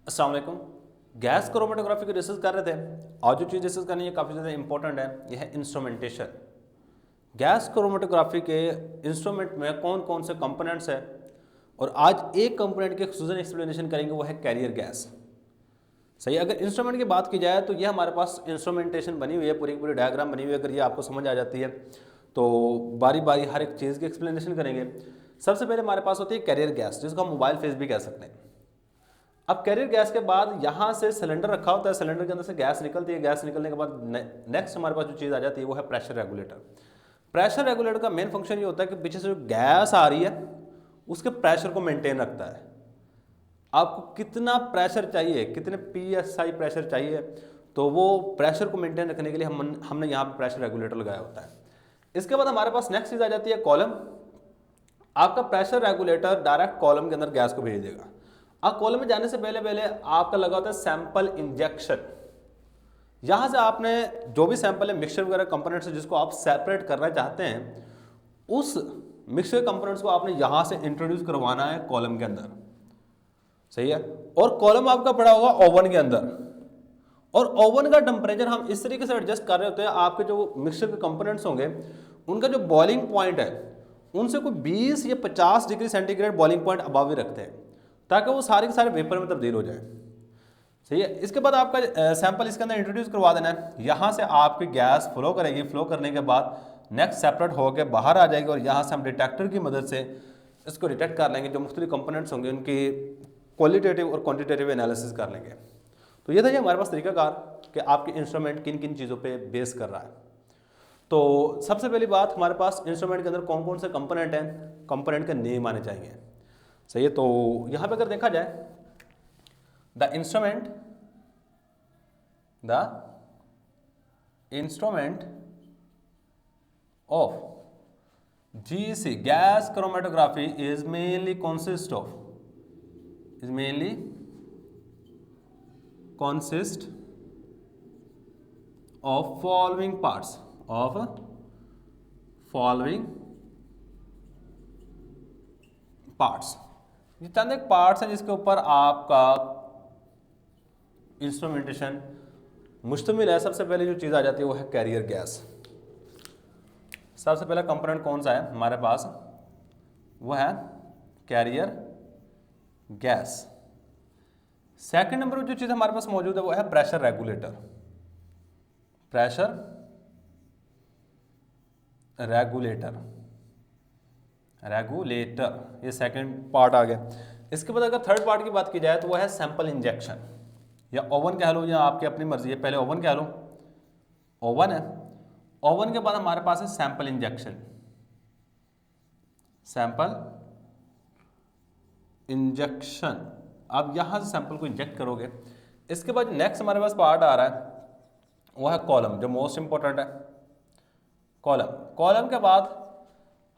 अस्सलाम वालेकुम। Gas chromatography की रिसर्च कर रहे थे और जो चीज़ डिस्कस करनी है काफ़ी ज़्यादा इंपॉर्टेंट है, यह है इंस्ट्रूमेंटेशन। गैस क्रोमेटोग्राफी के इंस्ट्रूमेंट में कौन कौन से कंपोनेंट्स हैं और आज एक कंपोनेंट के खुसूसन एक्सप्लेनेशन करेंगे, वो है कैरियर गैस। सही, अगर इंस्ट्रूमेंट की बात की जाए तो ये हमारे पास इंस्ट्रूमेंटेशन बनी हुई है, पूरी पूरी डायग्राम बनी हुई है। अगर ये आपको समझ आ जाती है तो बारी बारी हर एक चीज़ की एक्सप्लेनेशन करेंगे। सबसे पहले हमारे पास होती है कैरियर गैस, जिसको हम मोबाइल फेस भी कह सकते हैं। अब कैरियर गैस के बाद यहाँ से सिलेंडर रखा होता है, सिलेंडर के अंदर से गैस निकलती है। गैस निकलने के बाद नेक्स्ट हमारे पास जो चीज़ आ जाती है वो है प्रेशर रेगुलेटर। प्रेशर रेगुलेटर का मेन फंक्शन ये होता है कि पीछे से जो गैस आ रही है उसके प्रेशर को मेंटेन रखता है। आपको कितना प्रेशर चाहिए, कितने PSI प्रेशर चाहिए, तो वो प्रेशर को मेंटेन रखने के लिए हमने यहाँ पे प्रेशर रेगुलेटर लगाया होता है। इसके बाद हमारे पास नेक्स्ट चीज़ आ जाती है कॉलम। आपका प्रेशर रेगुलेटर डायरेक्ट कॉलम के अंदर गैस को भेज देगा। अब कॉलम में जाने से पहले पहले आपका लगा होता है सैंपल इंजेक्शन। यहां से आपने जो भी सैंपल है, मिक्सचर वगैरह कंपोनेंट्स जिसको आप सेपरेट करना चाहते हैं, उस मिक्सचर कंपोनेंट्स को आपने यहां से इंट्रोड्यूस करवाना है कॉलम के अंदर। सही है। और कॉलम आपका पड़ा होगा ओवन के अंदर, और ओवन का टेम्परेचर हम इस तरीके से एडजस्ट कर रहे होते हैं, आपके जो मिक्सचर के कंपोनेंट्स होंगे उनका जो बॉइलिंग पॉइंट है उनसे कोई 20 या 50 degree centigrade boiling point above ही रखते हैं, ताकि वो सारे के सारे वेपर में तब्दील हो जाए। सही है। इसके बाद आपका सैंपल इसके अंदर इंट्रोड्यूस करवा देना है। यहाँ से आपकी गैस फ्लो करेगी, फ्लो करने के बाद नेक्स्ट सेपरेट होकर बाहर आ जाएगी, और यहाँ से हम डिटेक्टर की मदद से इसको डिटेक्ट कर लेंगे। जो मुख्तलिफ कंपोनेंट्स होंगे उनकी क्वालिटेटिव और क्वान्टिटेटिव एनालिसिस कर लेंगे। तो ये था जी हमारे पास तरीकाकार कि आपके इंस्ट्रूमेंट किन किन चीज़ों पे बेस कर रहा है। तो सबसे पहली बात, हमारे पास इंस्ट्रूमेंट के अंदर कौन कौन से कंपोनेंट हैं, कंपोनेंट के नेम आने चाहिए। सही है। तो यहाँ पे अगर देखा जाए, the instrument of GC gas chromatography is mainly consist of following parts ये चंद एक पार्ट्स हैं जिसके ऊपर आपका इंस्ट्रूमेंटेशन मुश्तमिल है। सबसे पहले जो चीज़ आ जाती है वो है कैरियर गैस। सबसे पहला कंपोनेंट कौन सा है हमारे पास, वो है कैरियर गैस। सेकंड नंबर पर जो चीज़ हमारे पास मौजूद है वो है प्रेशर रेगुलेटर। ये सेकंड पार्ट आ गया। इसके बाद अगर थर्ड पार्ट की बात की जाए तो वो है सैंपल इंजेक्शन, या ओवन कह लो या आपकी अपनी मर्जी है। पहले ओवन कह लो, ओवन है। ओवन के बाद हमारे पास है सैंपल इंजेक्शन। आप यहां से सैंपल को इंजेक्ट करोगे। इसके बाद नेक्स्ट हमारे पास पार्ट आ रहा है वो है कॉलम, जो मोस्ट इंपॉर्टेंट है। कॉलम के बाद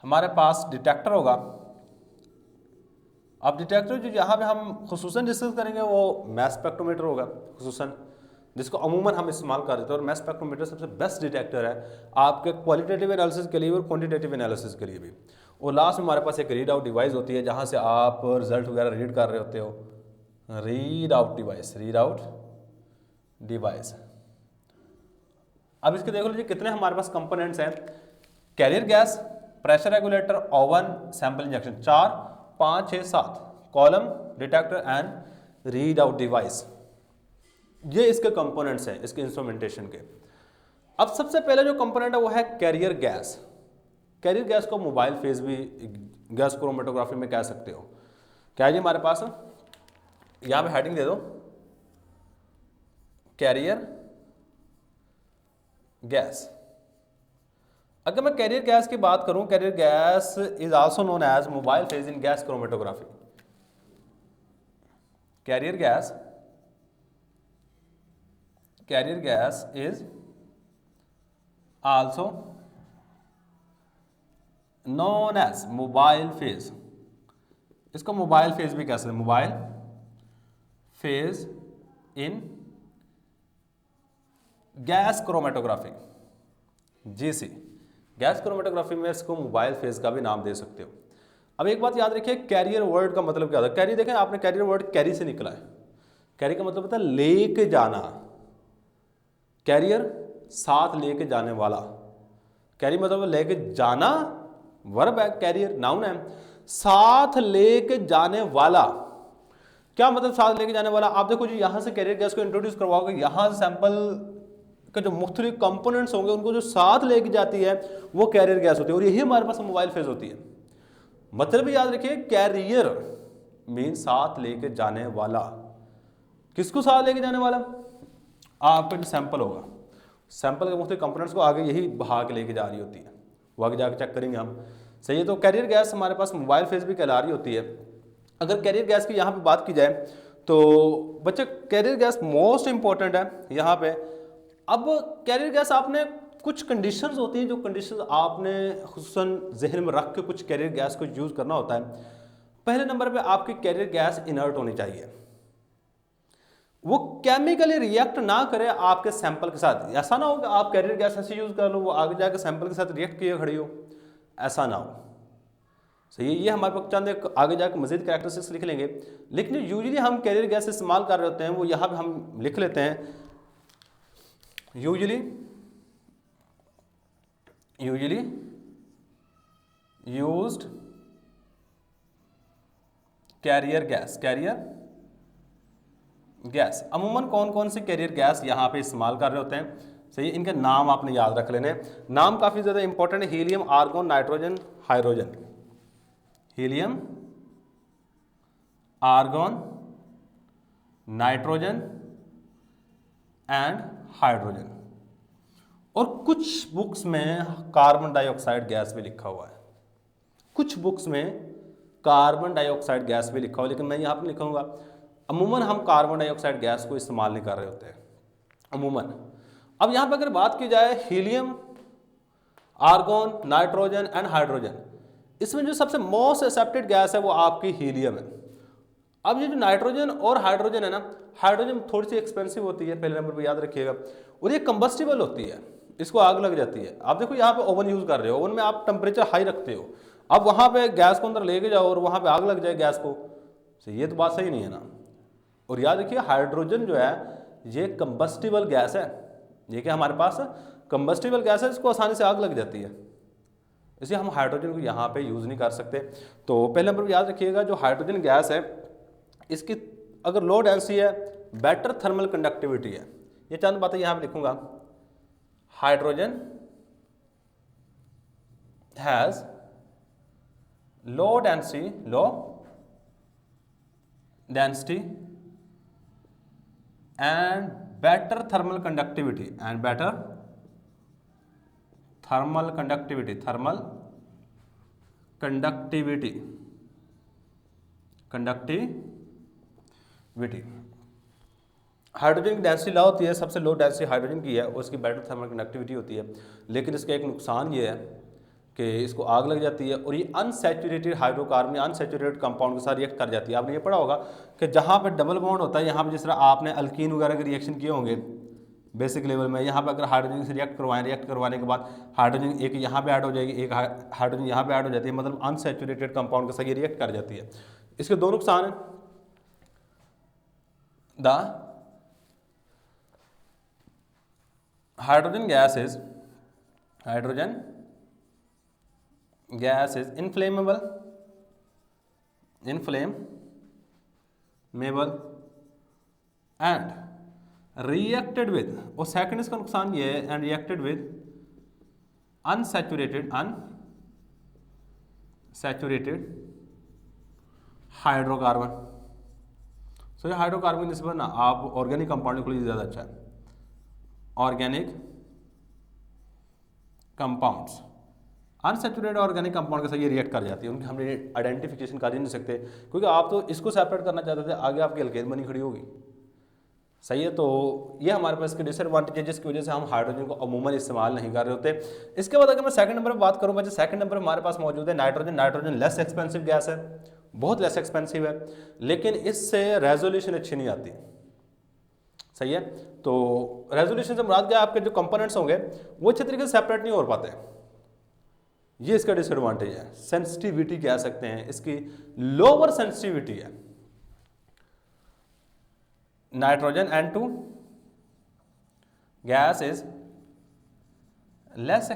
हमारे पास डिटेक्टर होगा। अब डिटेक्टर जो यहाँ पे हम खुसूसन डिस्कस करेंगे वो मैस स्पेक्ट्रोमीटर होगा, खुसूसन जिसको अमूमन हम इस्तेमाल कर देते हैं। और मैस स्पेक्ट्रोमीटर सबसे बेस्ट डिटेक्टर है आपके क्वालिटेटिव एनालिसिस के लिए और क्वांटिटेटिव एनालिसिस के लिए भी। और लास्ट में हमारे पास एक रीड आउट डिवाइस होती है, जहाँ से आप रिजल्ट वगैरह रीड कर रहे होते हो। Read out device. अब इसके देख लीजिए कितने हमारे पास कंपोनेंट्स हैं। Carrier gas, pressure regulator, oven, sample injection, 4, 5, 6, 7, column, detector and read out device. ये इसके कंपोनेंट्स हैं इसके इंस्ट्रूमेंटेशन के। अब सबसे पहले जो कंपोनेंट है वो है कैरियर गैस। कैरियर गैस को मोबाइल फेज भी गैस क्रोमेटोग्राफी में कह सकते हो। क्या है जी हमारे पास, यहां पे हेडिंग दे दो, कैरियर गैस। अगर मैं कैरियर गैस की बात करूं, carrier gas is also known as mobile phase in gas chromatography. Carrier gas is also known as mobile phase. इसको मोबाइल फेज भी कह सकते हैं, mobile phase in gas chromatography, GC। Gas chromatography में इसको मोबाइल फेज का भी नाम दे सकते हो। अब एक बात याद रखिए, कैरियर वर्ड का मतलब क्या होता है। कैरी देखें आपने, कैरियर वर्ड कैरी से निकला है। कैरी का मतलब होता है लेके जाना, कैरियर साथ लेके जाने वाला, कैरी मतलब लेके जाना, वर्ब है, कैरियर नाउन है, साथ लेके जाने वाला। क्या मतलब साथ लेके जाने वाला? आप देखो जी यहां से कैरियर गैस को इंट्रोड्यूस करवाओगे, यहां से सैंपल के जो मुख्तलिफ कंपोनेंट्स होंगे उनको जो साथ लेके जाती है वो कैरियर गैस होती है, और यही हमारे पास मोबाइल फेज होती है। मतलब याद रखिए कैरियर मीन साथ लेके जाने वाला। किसको साथ लेके जाने वाला? आपका जो सैंपल होगा, सैंपल के मुख्तलिफ कंपोनेंट्स को आगे यही बहा के लेके जा रही होती है, वो आगे जाके चेक करेंगे हम। सही है, तो कैरियर गैस हमारे पास मोबाइल फेज भी कहला रही होती है। अगर कैरियर गैस की यहाँ पे बात की जाए तो बच्चे कैरियर गैस मोस्ट इंपॉर्टेंट है यहाँ पे। अब कैरियर गैस आपने कुछ कंडीशंस होती हैं, जो कंडीशंस आपने खुसूसन जहन में रख के कुछ कैरियर गैस को यूज़ करना होता है। पहले नंबर पे आपकी कैरियर गैस इनर्ट होनी चाहिए, वो केमिकली रिएक्ट ना करे आपके सैंपल के साथ। ऐसा ना हो कि आप कैरियर गैस ऐसे यूज़ कर लो वो आगे जाकर सैंपल के साथ रिएक्ट किए खड़ी हो, ऐसा ना हो। सही है, ये हमारे पास चंद एक आगे जाकर मजीद कैरेक्टरिस्टिक्स लिख लेंगे, लेकिन यूजुअली हम कैरियर गैस इस्तेमाल कर रहे होते हैं वो यहाँ पे हम लिख लेते हैं usually used carrier gas. Carrier gas अमूमन कौन कौन सी कैरियर गैस यहाँ पे इस्तेमाल कर रहे होते हैं? सही, इनके नाम आपने याद रख लेने। नाम काफ़ी ज़्यादा इंपॉर्टेंट है, helium, argon, nitrogen, hydrogen. Helium, argon, nitrogen and hydrogen. और कुछ बुक्स में कार्बन डाइऑक्साइड गैस भी लिखा हुआ है, कुछ बुक्स में कार्बन डाइऑक्साइड गैस भी लिखा हुआ है, लेकिन मैं यहाँ पर लिखूंगा अमूमन हम कार्बन डाइऑक्साइड गैस को इस्तेमाल नहीं कर रहे होते अमूमन। अब यहाँ पर अगर बात की जाए helium, argon, nitrogen and hydrogen, इसमें जो सबसे मोस्ट एक्सेप्टेड गैस है वो आपकी हीलियम है। अब ये जो नाइट्रोजन और हाइड्रोजन है ना, हाइड्रोजन थोड़ी सी एक्सपेंसिव होती है, पहले नंबर पर याद रखिएगा, और ये कंबस्टिबल होती है, इसको आग लग जाती है। आप देखो यहाँ पे ओवन यूज़ कर रहे हो, ओवन में आप टेम्परेचर हाई रखते हो, अब वहाँ पे गैस को अंदर लेके जाओ और वहाँ पे आग लग जाए गैस को, तो ये तो बात सही नहीं है ना। और याद रखिए हाइड्रोजन जो है ये कंबस्टिबल गैस है, ये क्या हमारे पास कंबस्टिबल गैस है, इसको आसानी से आग लग जाती है, इसलिए हम हाइड्रोजन को यहाँ पे यूज़ नहीं कर सकते। तो पहले नंबर पर याद रखिएगा जो हाइड्रोजन गैस है इसकी अगर लो डेंसिटी है, बेटर थर्मल कंडक्टिविटी है, ये चंद बातें यहाँ पे लिखूंगा। Hydrogen has low density and better thermal conductivity hydrogen की डेंसिटी लो होती है, सबसे लो डेंसिटी हाइड्रोजन की है और उसकी बेटर थर्मल कंडक्टिविटी होती है, लेकिन इसका एक नुकसान ये है कि इसको आग लग जाती है और ये अनसैचुरेटेड हाइड्रोकार्बन या अनसैचुरेटेड कंपाउंड के साथ रिएक्ट कर जाती है। आपने ये पढ़ा होगा कि जहाँ पे डबल बॉन्ड होता है, यहाँ पे जिस तरह आपने अल्कीन वगैरह के रिएक्शन किए होंगे बेसिक लेवल में, यहाँ पे अगर हाइड्रोजन से रिएक्ट करवाने के बाद हाइड्रोजन एक यहाँ पे ऐड हो जाएगी, एक हाइड्रोजन यहाँ पे ऐड हो जाती है, मतलब अनसैचुरेटेड कंपाउंड के साथ ये रिएक्ट कर जाती है। इसके दो नुकसान हैं। The hydrogen gas is inflammable and reacted with, और सेकंड इसका नुकसान ये है, and reacted with unsaturated hydrocarbon. So ये हाइड्रोकार्बन की निस्बत ना आप ऑर्गेनिक कंपाउंड के लिए ज़्यादा अच्छा है। Organic compounds unsaturated organic compound के साथ ये रिएक्ट कर जाती है, उनकी हम आइडेंटिफिकेशन कर ही नहीं सकते, क्योंकि आप तो इसको सेपरेट करना चाहते थे, आगे आपकी एल्केन बनी खड़ी होगी। सही है, तो ये हमारे पास इसके डिसएडवांटेज है जिसकी वजह से हम हाइड्रोजन को अमूमन इस्तेमाल नहीं कर रहे होते। इसके बाद अगर मैं सेकंड नंबर पर बात करूँ, बच्चे सेकंड नंबर पर हमारे पास मौजूद है नाइट्रोजन लेस एक्सपेंसिव गैस है, बहुत लेस एक्सपेंसिव है, लेकिन इससे रेजोल्यूशन अच्छी नहीं आती। सही है, तो रेजोल्यूशन से मुराद क्या, आपके जो कंपोनेंट्स होंगे वो अच्छे तरीके से सेपरेट नहीं हो पाते, ये इसका डिसएडवांटेज है। सेंसिटिविटी कह सकते हैं इसकी, लोअर सेंसिटिविटी है। nitrogen N2 gas is less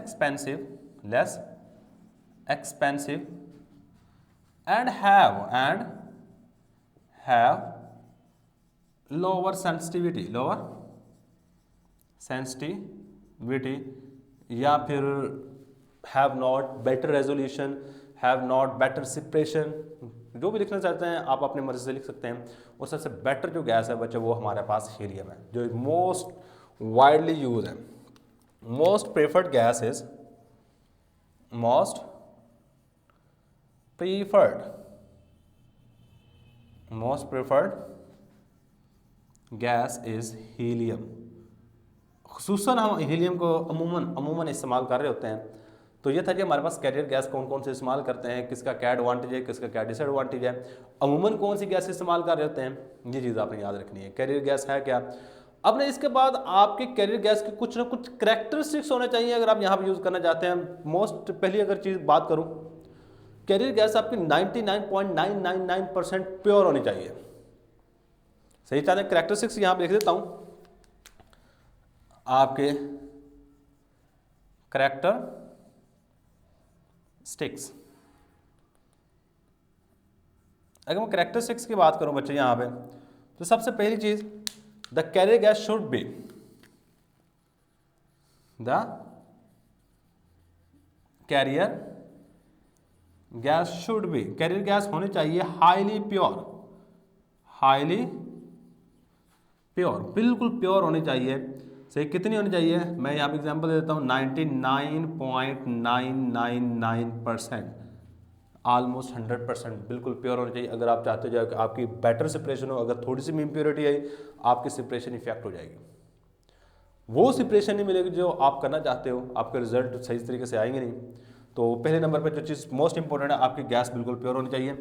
expensive and have lower sensitivity या फिर have not better resolution, have not better separation, जो भी लिखना चाहते हैं आप अपनी मर्जी से लिख सकते हैं। और सबसे बेटर जो गैस है बच्चे वो हमारे पास हीलियम है, जो मोस्ट वाइडली यूज है। Most preferred gas is most preferred gas is helium. खुसूसन हम हीलियम को अमूमन इस्तेमाल कर रहे होते हैं। तो ये था कि हमारे पास कैरियर गैस कौन कौन से इस्तेमाल करते हैं, किसका क्या एडवांटेज है, किसका क्या डिसएडवांटेज है, अमूमन कौन सी गैस इस्तेमाल कर रहे होते हैं, ये चीज़ आपने याद रखनी है। कैरियर गैस है क्या। अब ने इसके बाद आपके कैरियर गैस के कुछ ना कुछ करैक्टरिस्टिक्स होने चाहिए अगर आप यहाँ पर यूज़ करना चाहते हैं। मोस्ट पहली अगर चीज़ बात करूँ, कैरियर गैस आपकी 99.999% प्योर होनी चाहिए। सही चाहते हैं करैक्टरिस्टिक्स यहाँ पर लिख देता हूँ आपके करैक्टरिस्टिक्स। अगर मैं करैक्टरिस्टिक्स की बात करूं बच्चे यहां पे, तो सबसे पहली चीज the carrier gas should be carrier gas होनी चाहिए हाईली प्योर, बिल्कुल प्योर होनी चाहिए। सही कितनी होनी चाहिए, मैं यहाँ पे एग्जांपल देता हूँ 99.999%, ऑलमोस्ट 100% बिल्कुल प्योर होनी चाहिए। अगर आप चाहते हो कि आपकी बेटर सेपरेशन हो, अगर थोड़ी सी भी इम्प्योरिटी आई आपकी सेपरेशन इफेक्ट हो जाएगी, वो सेपरेशन नहीं मिलेगी जो आप करना चाहते हो, आपके रिजल्ट सही तरीके से आएंगे नहीं। तो पहले नंबर पर जो चीज़ मोस्ट इंपॉर्टेंट है आपकी गैस बिल्कुल प्योर होनी चाहिए।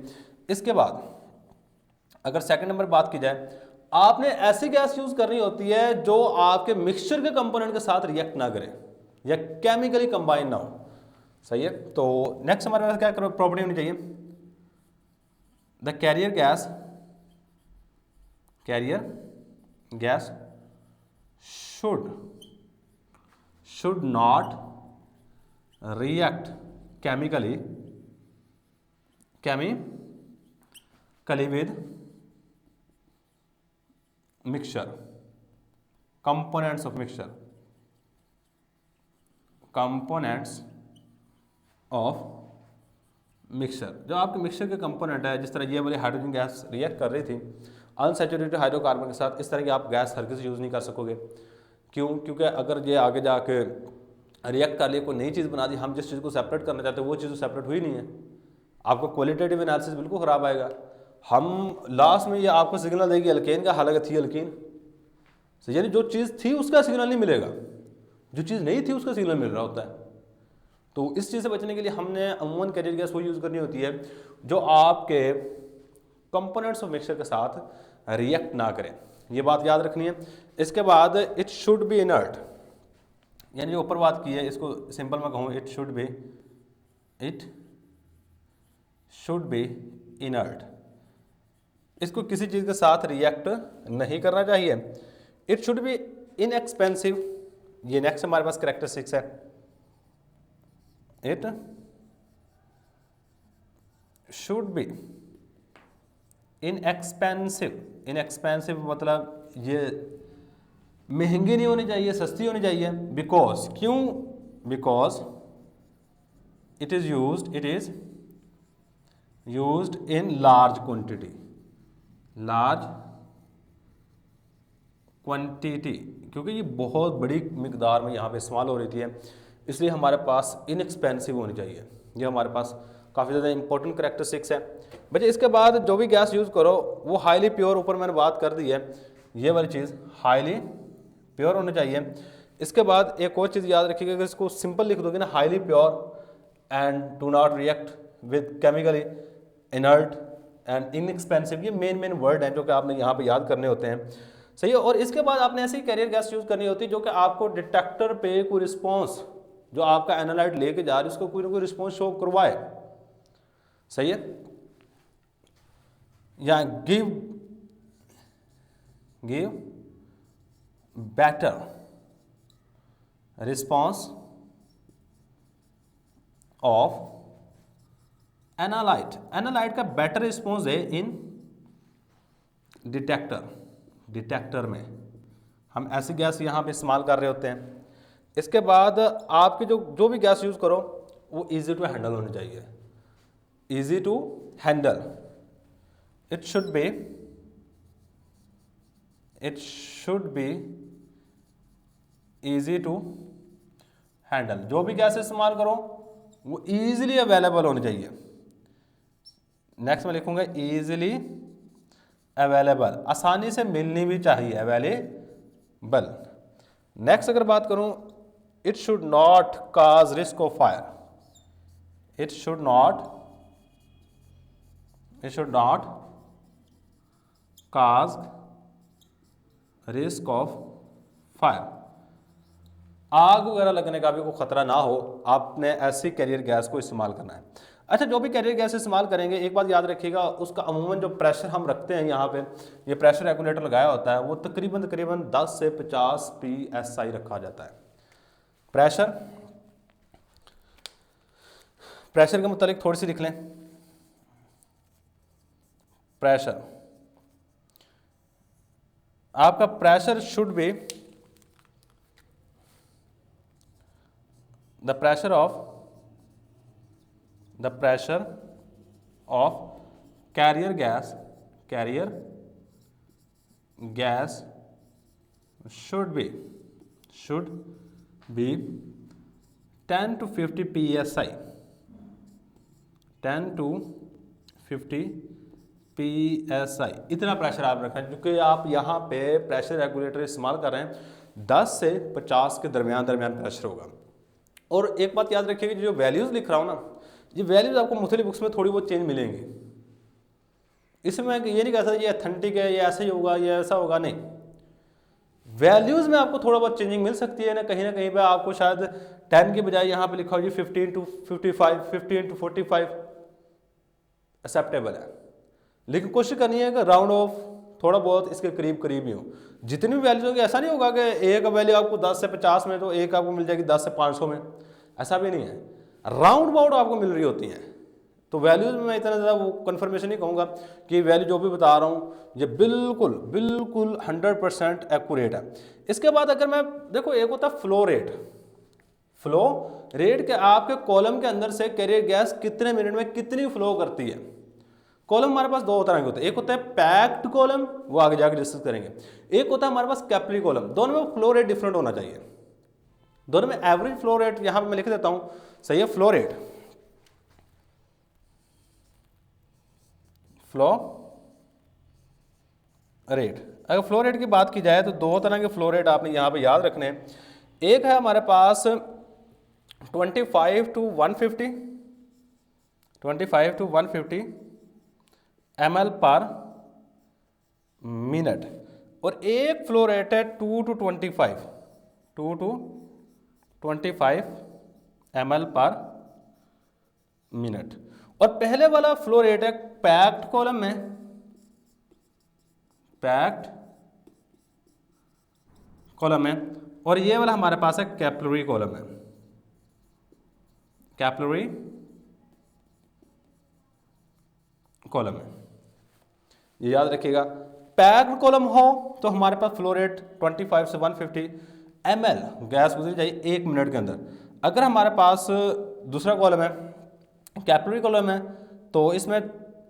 इसके बाद अगर सेकंड नंबर बात की जाए, आपने ऐसी गैस यूज करनी होती है जो आपके मिक्सचर के कंपोनेंट के साथ रिएक्ट ना करे या केमिकली कंबाइन ना हो। सही है। तो नेक्स्ट हमारे पास क्या प्रॉपर्टी होनी चाहिए, the carrier gas should not react chemically with mixture, components of mixture. जो आपके मिक्सचर के कंपोनेंट है, जिस तरह ये वाली हाइड्रोजन गैस रिएक्ट कर रही थी अनसैचुरेटेड हाइड्रोकार्बन के साथ, इस तरह की आप गैस हर किसी यूज़ नहीं कर सकोगे। क्यों? क्योंकि अगर ये आगे जाके रिएक्ट कर लिए कोई नई चीज़ बना दी, हम जिस चीज़ को सेपरेट करना चाहते हैं वो चीज़ सेपरेट हुई नहीं है, आपको क्वालिटेटिव एनालिसिस बिल्कुल ख़राब आएगा। हम लास्ट में ये आपको सिग्नल देगी अल्केन का, हालांकि थी अल्कीन। यानी जो चीज़ थी उसका सिग्नल नहीं मिलेगा, जो चीज़ नहीं थी उसका सिग्नल मिल रहा होता है। तो इस चीज़ से बचने के लिए हमने अमूमन कैरियर गैस वो यूज़ करनी होती है जो आपके कंपोनेंट्स ऑफ मिक्सचर के साथ रिएक्ट ना करें, ये बात याद रखनी है। इसके बाद इट शुड बी इनर्ट, यानी जो ऊपर बात की है इसको सिंपल में कहूँ, इट शुड बी इनर्ट। इसको किसी चीज़ के साथ रिएक्ट नहीं करना चाहिए। इट शुड बी इनएक्सपेंसिव, ये नेक्स्ट हमारे पास कैरेक्टरिस्टिक्स है। इट शुड बी इनएक्सपेंसिव मतलब ये महंगी नहीं होनी चाहिए, सस्ती होनी चाहिए। बिकॉज क्यों? Because it is used in large quantity, क्योंकि ये बहुत बड़ी मिकदार में यहाँ पे इस्तेमाल हो रही थी, इसलिए हमारे पास इनएक्सपेंसिव होनी चाहिए। ये हमारे पास काफ़ी ज़्यादा इंपॉर्टेंट कैरेक्टरिस्टिक्स है बच्चे। इसके बाद जो भी गैस यूज़ करो वो हाईली प्योर, ऊपर मैंने बात कर दी है, ये वाली चीज़ हाईली प्योर होनी चाहिए। इसके बाद एक और चीज़ याद रखिएगा, अगर इसको सिंपल लिख दोगे ना, highly pure and do not react with chemically inert and inexpensive, ये मेन वर्ड हैं जो कि आपने यहाँ पे याद करने होते हैं। सही है। और इसके बाद आपने ऐसी कैरियर गैस यूज़ करनी होती है जो कि आपको डिटेक्टर पे कोई रिस्पॉन्स, जो आपका एनालाइट लेके जा रही है उसको कोई ना कोई रिस्पॉन्स शो करवाए। सही है। या give give better response of analyte. Analyte का बेटर रिस्पॉन्स है इन डिटेक्टर में हम ऐसी गैस यहाँ पे इस्तेमाल कर रहे होते हैं। इसके बाद आपके जो भी गैस यूज़ करो वो इजी टू हैंडल होनी चाहिए, easy to handle. It should be easy to handle. जो भी गैस इस्तेमाल करो वो इजीली अवेलेबल होनी चाहिए। नेक्स्ट में लिखूंगा इजीली अवेलेबल, आसानी से मिलनी भी चाहिए, अवेलेबल। नेक्स्ट अगर बात करूं, it should not cause risk of fire. It should not cause risk of fire. आग वगैरह लगने का भी कोई खतरा ना हो, आपने ऐसी कैरियर गैस को इस्तेमाल करना है। अच्छा, जो भी कैरियर गैस इस्तेमाल करेंगे एक बात याद रखिएगा, उसका अमूमन जो प्रेशर हम रखते हैं यहाँ पे, ये प्रेशर रेगुलेटर लगाया होता है, वो तकरीबन 10 से 50 PSI रखा जाता है। प्रेशर के मुतालिक थोड़ी सी लिख लें। प्रेशर, आपका pressure should be the pressure of carrier gas should be 10 to 50 psi, 10 to 50 psi इतना प्रेशर आप रखें, क्योंकि आप यहाँ पे प्रेशर रेगुलेटर इस्तेमाल कर रहे हैं 10 से 50 के दरमियान प्रेशर होगा। और एक बात याद रखिएगा, जो वैल्यूज़ लिख रहा हूँ ना, ये वैल्यूज़ आपको मुख्तलिफ बुक्स में थोड़ी बहुत चेंज मिलेंगी। इसमें मैं ये नहीं कह सकता ये अथेंटिक है, ये ऐसे ही होगा, ये ऐसा होगा, नहीं। वैल्यूज़ में आपको थोड़ा बहुत चेंजिंग मिल सकती है ना कहीं पे आपको शायद 10 की बजाय यहाँ पे लिखा हो जी 15 to 55, 15 to 45 एक्सेप्टेबल है। लेकिन कोशिश करनी है कि राउंड ऑफ थोड़ा बहुत इसके करीब ही हो। जितनी भी वैल्यूज होगी, ऐसा नहीं होगा कि एक वैल्यू आपको 10 से 50 में तो एक आपको मिल जाएगी 10 से 500 में, ऐसा भी नहीं है। राउंड अबाउट आपको मिल रही होती हैं। तो वैल्यूज में मैं इतना ज़्यादा वो कन्फर्मेशन नहीं कहूँगा कि वैल्यू जो भी बता रहा हूँ ये बिल्कुल 100% एक्यूरेट है। इसके बाद अगर मैं देखो, एक होता है फ्लो रेट के आपके कॉलम के अंदर से कैरियर गैस कितने मिनट में कितनी फ्लो करती है। कॉलम हमारे पास दो तरह के होते हैं, एक होता है पैक्ड कॉलम, वो आगे जाकर डिस्कस करेंगे। एक होता है हमारे पास कैपिलरी कॉलम। दोनों में फ्लो रेट डिफरेंट होना चाहिए। दोनों में एवरेज फ्लो रेट यहां पे मैं लिख देता हूं, सही है। फ्लो रेट अगर फ्लो रेट की बात की जाए तो दो तरह के फ्लो रेट आपने यहां पे याद रखने हैं। एक है हमारे पास 25 to 150 ml पर मिनट, और एक फ्लो रेट है 2 to 25 ml पर मिनट। और पहले वाला फ्लो रेट है पैक्ड कॉलम में, और ये वाला हमारे पास है कैपिलरी कॉलम है। ये याद रखिएगा। पैक्ड कॉलम हो तो हमारे पास फ्लो रेट 25 से 150 ml गैस गुजरी जाए 1 मिनट के अंदर। अगर हमारे पास दूसरा कॉलम है कैपिलरी कॉलम है तो इसमें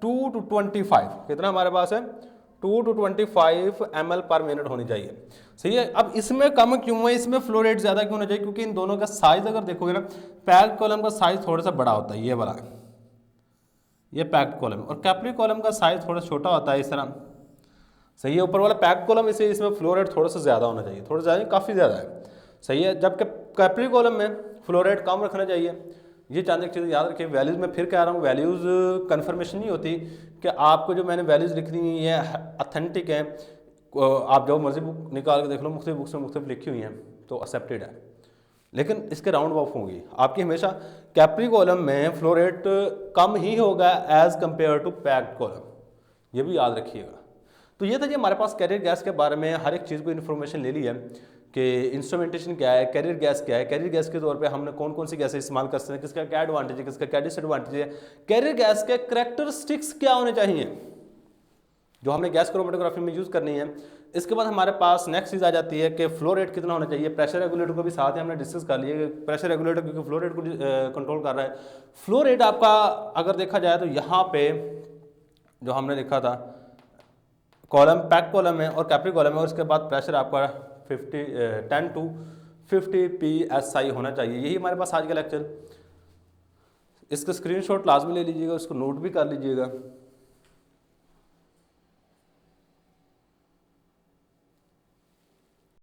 2 to 25 कितना हमारे पास है 2 to 25 ml पर मिनट होनी चाहिए। सही है। अब इसमें कम क्यों है, इसमें फ्लो रेट ज़्यादा क्यों होना चाहिए, क्योंकि इन दोनों का साइज अगर देखोगे ना, पैक्ड कॉलम का साइज थोड़ा सा बड़ा होता है, ये वाला ये पैक्ड कॉलम, और कैपिलरी कॉलम का साइज थोड़ा छोटा होता है इस तरह। सही है। ऊपर वाला पैक्ड कॉलम इसमें फ्लो रेट थोड़ा सा ज़्यादा होना चाहिए, थोड़ा ज़्यादा काफ़ी ज़्यादा है। सही है। जबकि कैपिलरी कॉलम में फ्लो रेट कम रखना चाहिए। ये चांद एक चीज़ याद रखिए। वैल्यूज़ में फिर कह रहा हूँ, वैल्यूज़ कन्फर्मेशन नहीं होती कि आपको जो मैंने वैल्यूज़ लिख दी ये अथेंटिक है। आप जो मर्जी बुक निकाल के देख लो, मुख्तलिफ बुक्स में मुख्तलिफ लिखी हुई हैं तो एक्सेप्टेड है, लेकिन इसके राउंड ऑफ होंगी आपकी। हमेशा कैपिलरी कॉलम में फ्लो रेट कम ही होगा as compared to packed column, ये भी याद रखिएगा। तो ये था जी हमारे पास कैरियर गैस के बारे में हर एक चीज़ को इन्फॉर्मेशन ले ली है कि इंस्ट्रूमेंटेशन क्या है, कैरियर गैस क्या है, कैरियर गैस के तौर पे हमने कौन कौन सी गैसें इस्तेमाल कर सकते हैं, किसका क्या एडवांटेज है, किसका क्या डिसएडवांटेज है, कैरियर गैस के करैक्टरिस्टिक्स क्या होने चाहिए जो हमने गैस क्रोमेटोग्राफी में यूज़ करनी है। इसके बाद हमारे पास नेक्स्ट चीज़ आ जाती है कि फ्लो रेट कितना होना चाहिए। प्रेशर रेगुलेटर को भी साथ ही हमने डिस्कस कर लिया, प्रेशर रेगुलेटर क्योंकि फ्लो रेट को कंट्रोल कर रहा है। फ्लो रेट आपका अगर देखा जाए तो यहाँ पे जो हमने लिखा था कॉलम पैक कॉलम है और कैप्री कॉलम है, और उसके बाद प्रेशर आपका 10 to 50 PSI होना चाहिए। यही हमारे पास आज का लेक्चर। इसका स्क्रीनशॉट लाजमी ले लीजिएगा, उसको नोट भी कर लीजिएगा।